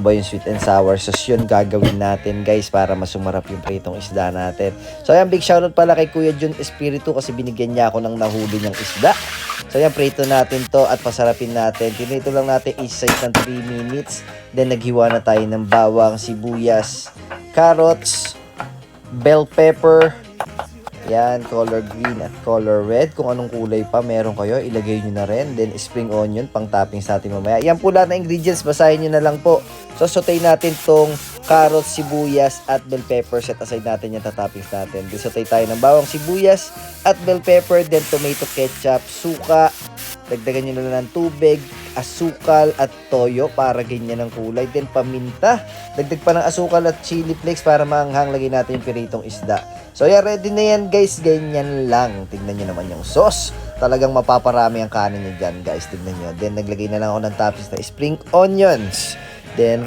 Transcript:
ba yung sweet and sour sauce, yun gagawin natin guys para mas sumarap yung pritong isda natin. So ayan, big shoutout pala kay Kuya Jun Espiritu kasi binigyan niya ako ng nahuli niyang isda. So ayan, prito natin to at pasarapin natin. Tinito lang natin each side ng 3 minutes. Then naghiwa na tayo ng bawang, sibuyas, carrots, bell pepper, yan, color green at color red. Kung anong kulay pa meron kayo, ilagay nyo na rin. Then, spring onion, pang topping sa atin mamaya. Yan po lahat na ingredients, basahin nyo na lang po. So, sautay natin tong carrots, sibuyas, at bell pepper. Set aside natin yung toppings natin. Then, sautay tayo ng bawang sibuyas at bell pepper. Then, tomato ketchup, suka. Dagdagan nyo na lang ng tubig, asukal at toyo para ganyan ang kulay. Then, paminta. Dagdag pa ng asukal at chili flakes para maanghang. Lagay natin yung piritong isda. So, yeah, ready na yan, guys. Ganyan lang. Tignan nyo naman yung sauce. Talagang mapaparami ang kanin nyo dyan, guys. Tignan nyo. Then, naglagay na lang ako ng toppings na spring onions. Then,